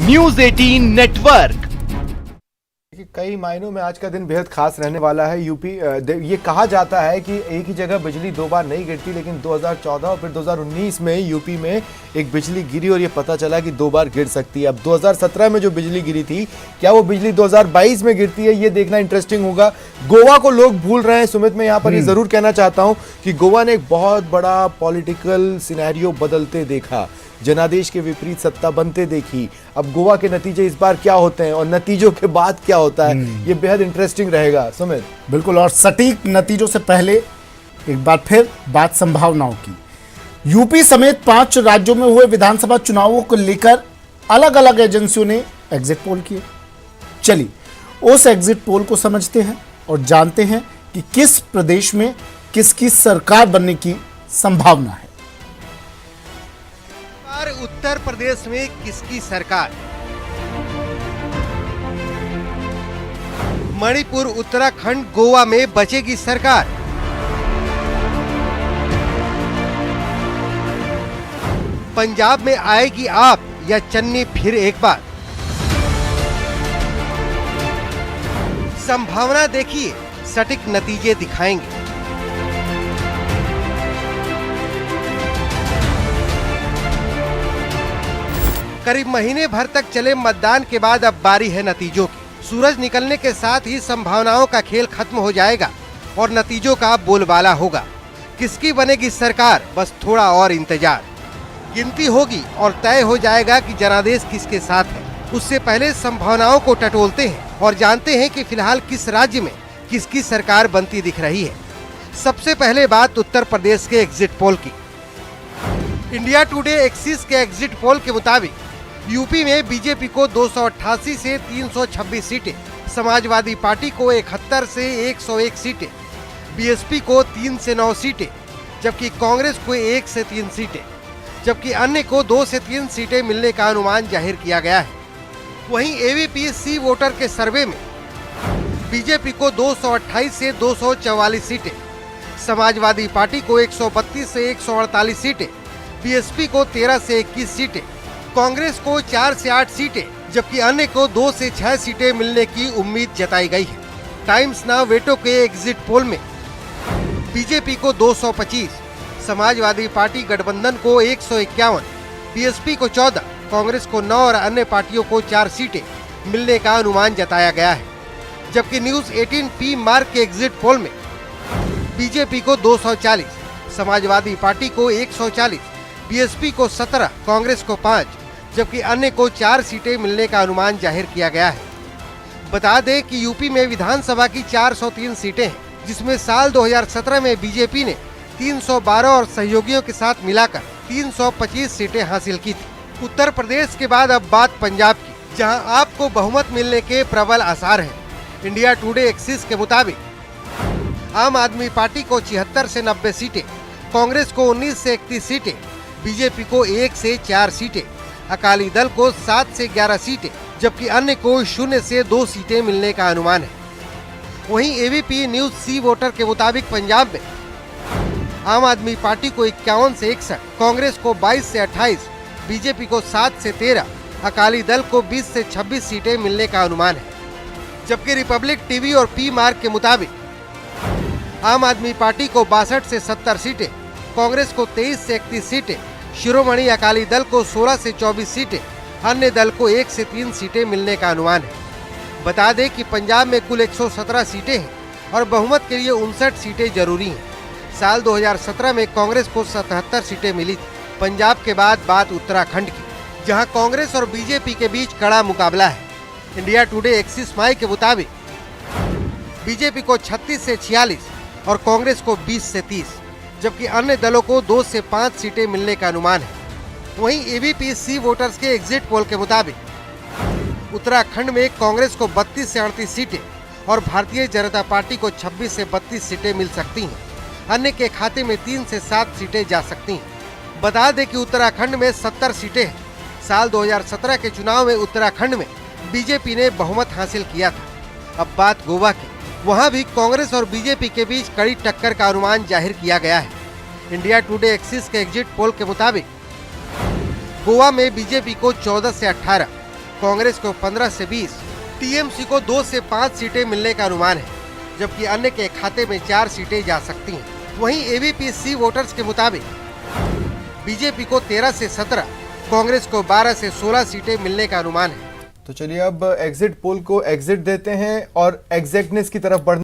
News 18 network. कई मायनों में आज का दिन बेहद खास रहने वाला है। यूपी ये कहा जाता है कि एक ही जगह बिजली दो बार नहीं गिरती, लेकिन 2014 और फिर 2019 में यूपी में एक बिजली गिरी और ये पता चला कि दो बार गिर सकती है। अब 2017 में जो बिजली गिरी थी, क्या वो बिजली 2022 में गिरती है, ये देखना इंटरेस्टिंग होगा। गोवा को लोग भूल रहे हैं सुमित, मैं यहाँ पर ये जरूर कहना चाहता हूँ कि गोवा ने एक बहुत बड़ा पॉलिटिकल सिनेरियो बदलते देखा, जनादेश के विपरीत सत्ता बनते देखी। अब गोवा के नतीजे इस बार क्या होते हैं और नतीजों के बाद क्या होता है, ये बेहद इंटरेस्टिंग रहेगा सुमित। बिल्कुल, और सटीक नतीजों से पहले एक बार फिर बात संभावनाओं की। यूपी समेत 5 राज्यों में हुए विधानसभा चुनावों को लेकर अलग अलग एजेंसियों ने एग्जिट पोल किए। चलिए उस एग्जिट पोल को समझते हैं और जानते हैं कि किस प्रदेश में किसकी सरकार बनने की संभावना है। उत्तर प्रदेश में किसकी सरकार? मणिपुर, उत्तराखंड, गोवा में बचेगी सरकार। पंजाब में आएगी आप या चन्नी फिर एक बार? संभावना देखिए, सटीक नतीजे दिखाएंगे। करीब महीने भर तक चले मतदान के बाद अब बारी है नतीजों की। सूरज निकलने के साथ ही संभावनाओं का खेल खत्म हो जाएगा और नतीजों का बोलबाला होगा। किसकी बनेगी सरकार, बस थोड़ा और इंतजार। गिनती होगी और तय हो जाएगा कि जनादेश किसके साथ है। उससे पहले संभावनाओं को टटोलते हैं और जानते हैं कि फिलहाल किस राज्य में किसकी सरकार बनती दिख रही है। सबसे पहले बात उत्तर प्रदेश के एग्जिट पोल की। इंडिया टुडे एक्सिस के एग्जिट पोल के मुताबिक यूपी में बीजेपी को 288 से 326 सीटें, समाजवादी पार्टी को 71 से 101 सीटें, बीएसपी को 3 से 9 सीटें, जबकि कांग्रेस को 1 से 3 सीटें, जबकि अन्य को 2 से 3 सीटें मिलने का अनुमान जाहिर किया गया है। वहीं एबीपी सी वोटर के सर्वे में बीजेपी को 228 से 244 सीटें, समाजवादी पार्टी को 132 से 148 सीटें, बीएसपी को 13 से 21 सीटें, कांग्रेस को 4 से 8 सीटें, जबकि अन्य को 2 से 6 सीटें मिलने की उम्मीद जताई गई है। टाइम्स नाउ वेटो के एग्जिट पोल में बीजेपी को 225, समाजवादी पार्टी गठबंधन को 151, बीएसपी को 14, कांग्रेस को 9 और अन्य पार्टियों को 4 सीटें मिलने का अनुमान जताया गया है। जबकि न्यूज 18 पी मार्क के एग्जिट पोल में बीजेपी को 240, समाजवादी पार्टी को 140, बीएसपी को 17, कांग्रेस को 5, जबकि अन्य को 4 सीटें मिलने का अनुमान जाहिर किया गया है। बता दें कि यूपी में विधानसभा की 403 सीटें हैं, जिसमें साल 2017 में बीजेपी ने 312 और सहयोगियों के साथ मिलाकर 325 सीटें हासिल की थी। उत्तर प्रदेश के बाद अब बात पंजाब की, जहां आपको बहुमत मिलने के प्रबल आसार हैं। इंडिया टुडे एक्सिस के मुताबिक आम आदमी पार्टी को 76 से 90 सीटें, कांग्रेस को 19 से 31 सीटें, बीजेपी को 1 से 4 सीटें, अकाली दल को 7 से 11 सीटें, जबकि अन्य को 0 से 2 सीटें मिलने का अनुमान है। वहीं एबीपी न्यूज सी वोटर के मुताबिक पंजाब में आम आदमी पार्टी को 51 से 61, कांग्रेस को 22 से 28, बीजेपी को 7 से 13, अकाली दल को 20 से 26 सीटें मिलने का अनुमान है। जबकि रिपब्लिक टीवी और पी मार्क के मुताबिक आम आदमी पार्टी को 62 से 70 सीटें, कांग्रेस को 23 से 31 सीटें, शिरोमणि अकाली दल को 16 से 24 सीटें, अन्य दल को 1 से 3 सीटें मिलने का अनुमान है। बता दें कि पंजाब में कुल 117 सीटें हैं और बहुमत के लिए 59 सीटें जरूरी हैं। साल 2017 में कांग्रेस को 77 सीटें मिली थी। पंजाब के बाद बात उत्तराखंड की, जहां कांग्रेस और बीजेपी के बीच कड़ा मुकाबला है। इंडिया टुडे एक्सिस माई के मुताबिक बीजेपी को 36 से 46 और कांग्रेस को 20 से 30, जबकि अन्य दलों को 2 से 5 सीटें मिलने का अनुमान है। वहीं एबीपी सी वोटर्स के एग्जिट पोल के मुताबिक उत्तराखंड में कांग्रेस को 32 से 38 सीटें और भारतीय जनता पार्टी को 26 से 32 सीटें मिल सकती हैं। अन्य के खाते में 3 से 7 सीटें जा सकती हैं। बता दें कि उत्तराखंड में 70 सीटें हैं। साल 2017 के चुनाव में उत्तराखंड में बीजेपी ने बहुमत हासिल किया था। अब बात गोवा की, वहां भी कांग्रेस और बीजेपी के बीच कड़ी टक्कर का अनुमान जाहिर किया गया है। इंडिया टुडे एक्सिस के एग्जिट पोल के मुताबिक गोवा में बीजेपी को 14 से 18, कांग्रेस को 15 से 20, टीएमसी को 2 से 5 सीटें मिलने का अनुमान है, जबकि अन्य के खाते में 4 सीटें जा सकती हैं। वहीं एबीपी वोटर्स के मुताबिक बीजेपी को 13 से 17, कांग्रेस को 12 से 16 सीटें मिलने का अनुमान है। तो चलिए अब एग्जिट पोल को एग्जिट देते हैं और एग्जैक्टनेस की तरफ बढ़